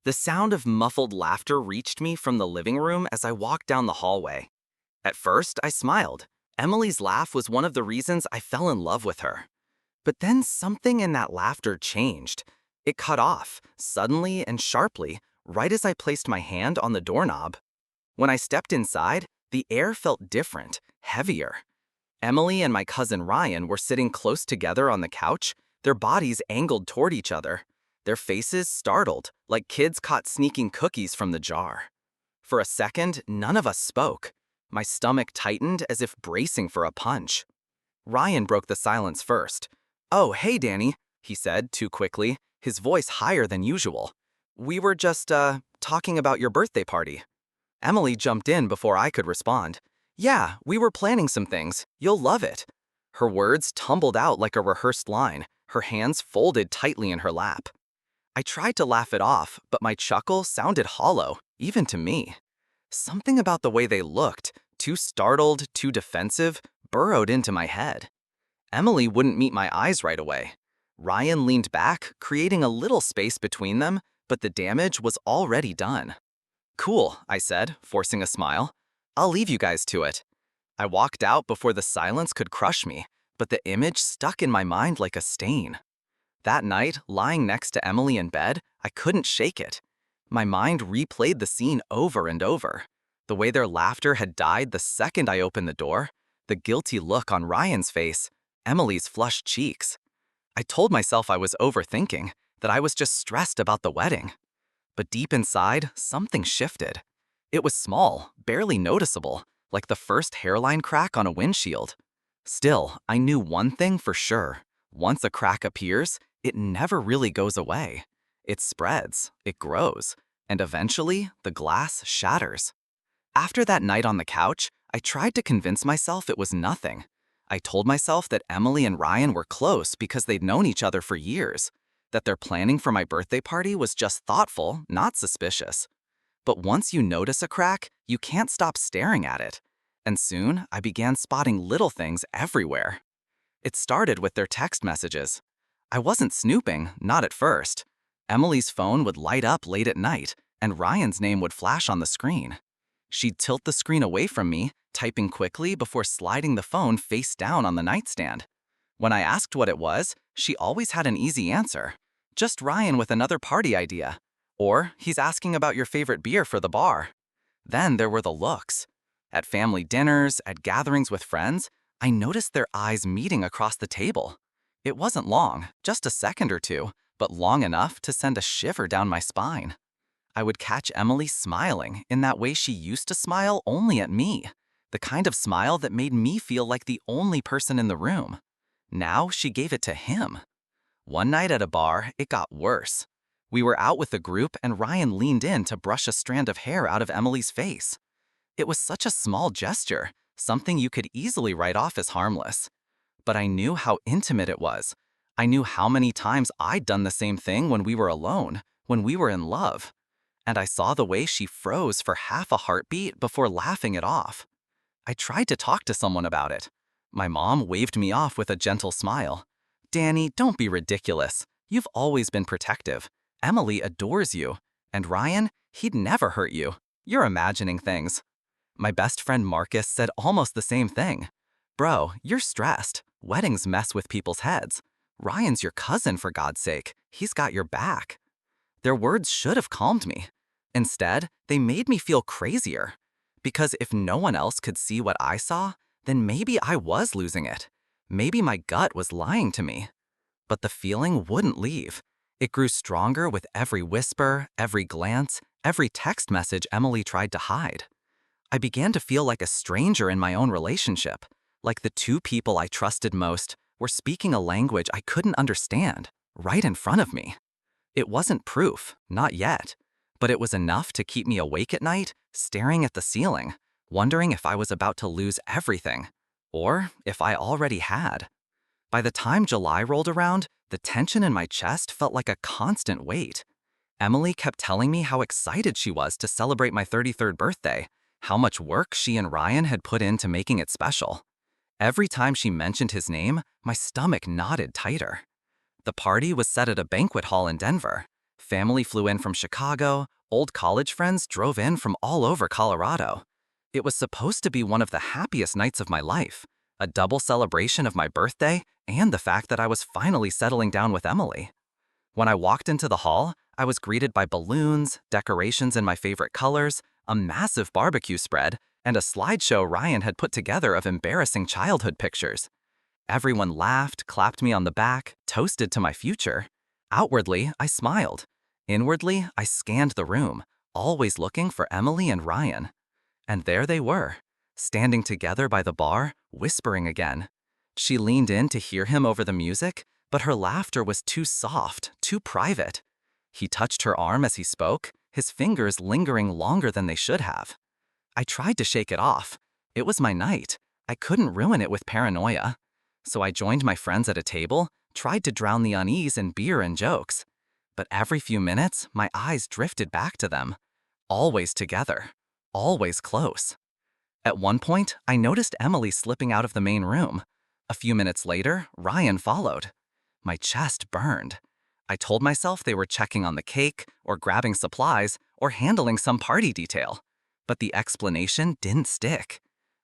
The sound of muffled laughter reached me from the living room as I walked down the hallway. At first, I smiled. Emily's laugh was one of the reasons I fell in love with her. But then something in that laughter changed. It cut off, suddenly and sharply, right as I placed my hand on the doorknob. When I stepped inside, the air felt different, heavier. Emily and my cousin Ryan were sitting close together on the couch, their bodies angled toward each other, their faces startled, like kids caught sneaking cookies from the jar. For a second, none of us spoke. My stomach tightened as if bracing for a punch. Ryan broke the silence first. "Oh, hey, Danny," he said too quickly, his voice higher than usual. "We were just, talking about your birthday party." Emily jumped in before I could respond. "Yeah, we were planning some things. You'll love it." Her words tumbled out like a rehearsed line, her hands folded tightly in her lap. I tried to laugh it off, but my chuckle sounded hollow, even to me. Something about the way they looked, too startled, too defensive, burrowed into my head. Emily wouldn't meet my eyes right away. Ryan leaned back, creating a little space between them, but the damage was already done. "Cool," I said, forcing a smile. "I'll leave you guys to it." I walked out before the silence could crush me, but the image stuck in my mind like a stain. That night, lying next to Emily in bed, I couldn't shake it. My mind replayed the scene over and over. The way their laughter had died the second I opened the door, the guilty look on Ryan's face, Emily's flushed cheeks. I told myself I was overthinking, that I was just stressed about the wedding. But deep inside, something shifted. It was small, barely noticeable, like the first hairline crack on a windshield. Still, I knew one thing for sure. Once a crack appears, it never really goes away. It spreads, it grows, and eventually, the glass shatters. After that night on the couch, I tried to convince myself it was nothing. I told myself that Emily and Ryan were close because they'd known each other for years, that their planning for my birthday party was just thoughtful, not suspicious. But once you notice a crack, you can't stop staring at it. And soon, I began spotting little things everywhere. It started with their text messages. I wasn't snooping, not at first. Emily's phone would light up late at night, and Ryan's name would flash on the screen. She'd tilt the screen away from me, typing quickly before sliding the phone face down on the nightstand. When I asked what it was, she always had an easy answer. "Just Ryan with another party idea." Or, "He's asking about your favorite beer for the bar." Then there were the looks. At family dinners, at gatherings with friends, I noticed their eyes meeting across the table. It wasn't long, just a second or two, but long enough to send a shiver down my spine. I would catch Emily smiling in that way she used to smile only at me, the kind of smile that made me feel like the only person in the room. Now she gave it to him. One night at a bar, it got worse. We were out with a group and Ryan leaned in to brush a strand of hair out of Emily's face. It was such a small gesture, something you could easily write off as harmless. But I knew how intimate it was. I knew how many times I'd done the same thing when we were alone, when we were in love. And I saw the way she froze for half a heartbeat before laughing it off. I tried to talk to someone about it. My mom waved me off with a gentle smile. "Danny, don't be ridiculous. You've always been protective. Emily adores you. And Ryan, he'd never hurt you. You're imagining things." My best friend Marcus said almost the same thing. "Bro, you're stressed. Weddings mess with people's heads. Ryan's your cousin, for God's sake. He's got your back." Their words should have calmed me. Instead, they made me feel crazier. Because if no one else could see what I saw, then maybe I was losing it. Maybe my gut was lying to me. But the feeling wouldn't leave. It grew stronger with every whisper, every glance, every text message Emily tried to hide. I began to feel like a stranger in my own relationship, like the two people I trusted most were speaking a language I couldn't understand, right in front of me. It wasn't proof, not yet, but it was enough to keep me awake at night, staring at the ceiling, wondering if I was about to lose everything, or if I already had. By the time July rolled around, the tension in my chest felt like a constant weight. Emily kept telling me how excited she was to celebrate my 33rd birthday, how much work she and Ryan had put into making it special. Every time she mentioned his name, my stomach knotted tighter. The party was set at a banquet hall in Denver. Family flew in from Chicago, old college friends drove in from all over Colorado. It was supposed to be one of the happiest nights of my life, a double celebration of my birthday and the fact that I was finally settling down with Emily. When I walked into the hall, I was greeted by balloons, decorations in my favorite colors, a massive barbecue spread, and a slideshow Ryan had put together of embarrassing childhood pictures. Everyone laughed, clapped me on the back, toasted to my future. Outwardly, I smiled. Inwardly, I scanned the room, always looking for Emily and Ryan. And there they were, standing together by the bar, whispering again. She leaned in to hear him over the music, but her laughter was too soft, too private. He touched her arm as he spoke, his fingers lingering longer than they should have. I tried to shake it off. It was my night. I couldn't ruin it with paranoia. So I joined my friends at a table, tried to drown the unease in beer and jokes. But every few minutes, my eyes drifted back to them. Always together. Always close. At one point, I noticed Emily slipping out of the main room. A few minutes later, Ryan followed. My chest burned. I told myself they were checking on the cake, or grabbing supplies, or handling some party detail. But the explanation didn't stick.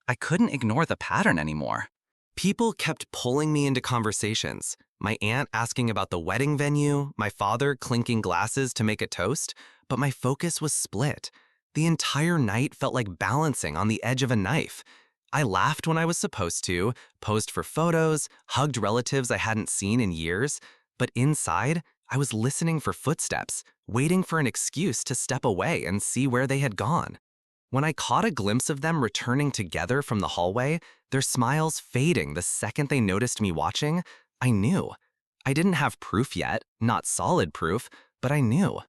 I couldn't ignore the pattern anymore. People kept pulling me into conversations. My aunt asking about the wedding venue, my father clinking glasses to make a toast, but my focus was split. The entire night felt like balancing on the edge of a knife. I laughed when I was supposed to, posed for photos, hugged relatives I hadn't seen in years, but inside, I was listening for footsteps, waiting for an excuse to step away and see where they had gone. When I caught a glimpse of them returning together from the hallway, their smiles fading the second they noticed me watching, I knew. I didn't have proof yet, not solid proof, but I knew.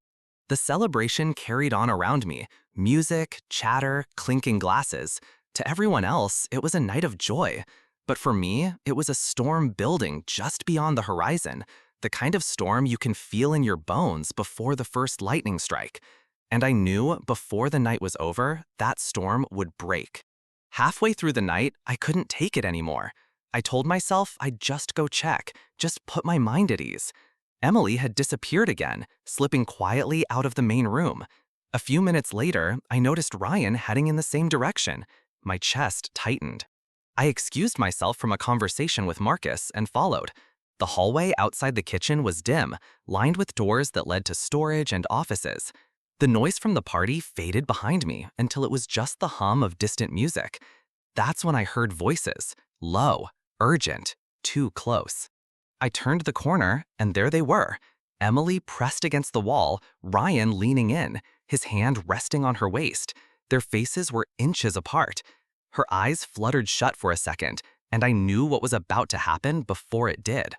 The celebration carried on around me, music, chatter, clinking glasses. To everyone else, it was a night of joy. But for me, it was a storm building just beyond the horizon, the kind of storm you can feel in your bones before the first lightning strike. And I knew before the night was over, that storm would break. Halfway through the night, I couldn't take it anymore. I told myself I'd just go check, just put my mind at ease. Emily had disappeared again, slipping quietly out of the main room. A few minutes later, I noticed Ryan heading in the same direction. My chest tightened. I excused myself from a conversation with Marcus and followed. The hallway outside the kitchen was dim, lined with doors that led to storage and offices. The noise from the party faded behind me until it was just the hum of distant music. That's when I heard voices, low, urgent, too close. I turned the corner, and there they were. Emily pressed against the wall, Ryan leaning in, his hand resting on her waist. Their faces were inches apart. Her eyes fluttered shut for a second, and I knew what was about to happen before it did.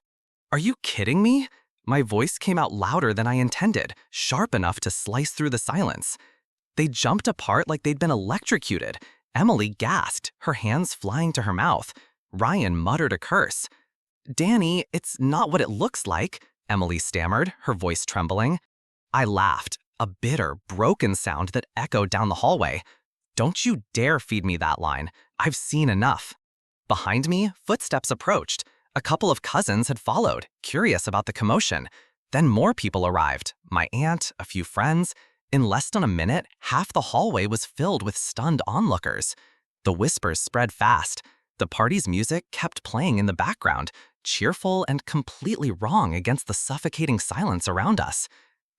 "Are you kidding me?" My voice came out louder than I intended, sharp enough to slice through the silence. They jumped apart like they'd been electrocuted. Emily gasped, her hands flying to her mouth. Ryan muttered a curse. "Danny, it's not what it looks like," Emily stammered, her voice trembling. I laughed, a bitter, broken sound that echoed down the hallway. "Don't you dare feed me that line. I've seen enough." Behind me, footsteps approached. A couple of cousins had followed, curious about the commotion. Then more people arrived, my aunt, a few friends. In less than a minute, half the hallway was filled with stunned onlookers. The whispers spread fast. The party's music kept playing in the background, cheerful and completely wrong against the suffocating silence around us.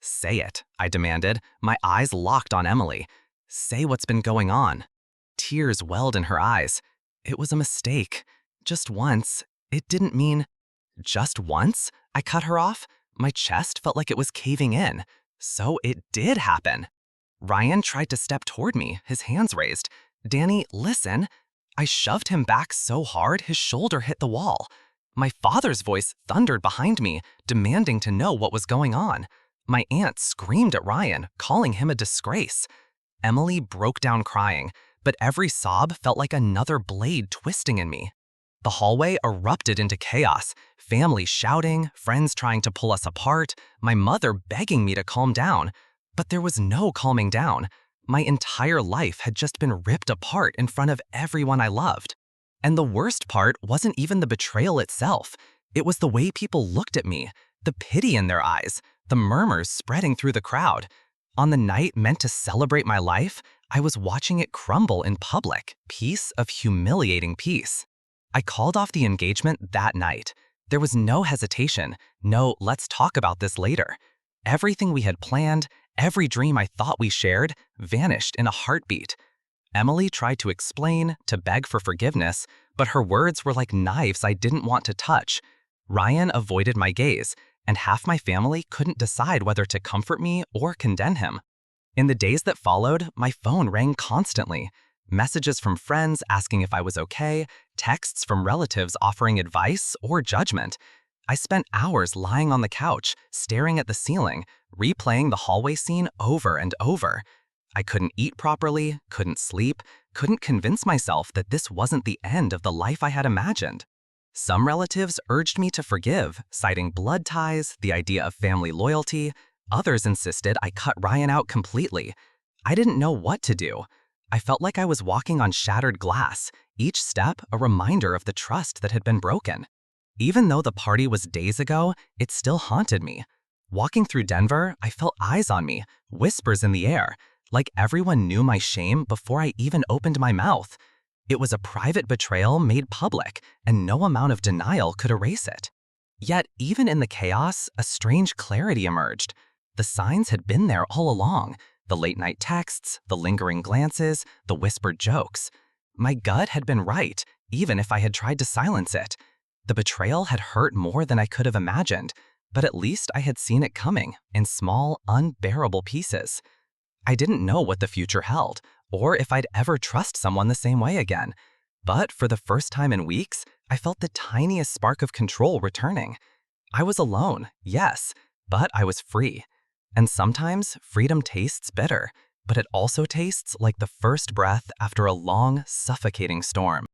"Say it," I demanded, my eyes locked on Emily. "Say what's been going on." Tears welled in her eyes. "It was a mistake. Just once. It didn't mean—" "Just once?" I cut her off. My chest felt like it was caving in. So it did happen. Ryan tried to step toward me, his hands raised. "Danny, listen." I shoved him back so hard his shoulder hit the wall. My father's voice thundered behind me, demanding to know what was going on. My aunt screamed at Ryan, calling him a disgrace. Emily broke down crying, but every sob felt like another blade twisting in me. The hallway erupted into chaos, family shouting, friends trying to pull us apart, my mother begging me to calm down. But there was no calming down. My entire life had just been ripped apart in front of everyone I loved. And the worst part wasn't even the betrayal itself. It was the way people looked at me, the pity in their eyes, the murmurs spreading through the crowd. On the night meant to celebrate my life, I was watching it crumble in public, piece of humiliating peace. I called off the engagement that night. There was no hesitation, no let's talk about this later. Everything we had planned, every dream I thought we shared, vanished in a heartbeat. Emily tried to explain, to beg for forgiveness, but her words were like knives I didn't want to touch. Ryan avoided my gaze, and half my family couldn't decide whether to comfort me or condemn him. In the days that followed, my phone rang constantly. Messages from friends asking if I was okay, texts from relatives offering advice or judgment. I spent hours lying on the couch, staring at the ceiling, replaying the hallway scene over and over. I couldn't eat properly, couldn't sleep, couldn't convince myself that this wasn't the end of the life I had imagined. Some relatives urged me to forgive, citing blood ties, the idea of family loyalty. Others insisted I cut Ryan out completely. I didn't know what to do. I felt like I was walking on shattered glass, each step a reminder of the trust that had been broken. Even though the party was days ago, it still haunted me. Walking through Denver, I felt eyes on me, whispers in the air, like everyone knew my shame before I even opened my mouth. It was a private betrayal made public, and no amount of denial could erase it. Yet, even in the chaos, a strange clarity emerged. The signs had been there all along. The late-night texts, the lingering glances, the whispered jokes. My gut had been right, even if I had tried to silence it. The betrayal had hurt more than I could have imagined, but at least I had seen it coming, in small, unbearable pieces. I didn't know what the future held, or if I'd ever trust someone the same way again. But for the first time in weeks, I felt the tiniest spark of control returning. I was alone, yes, but I was free. And sometimes freedom tastes bitter, but it also tastes like the first breath after a long, suffocating storm.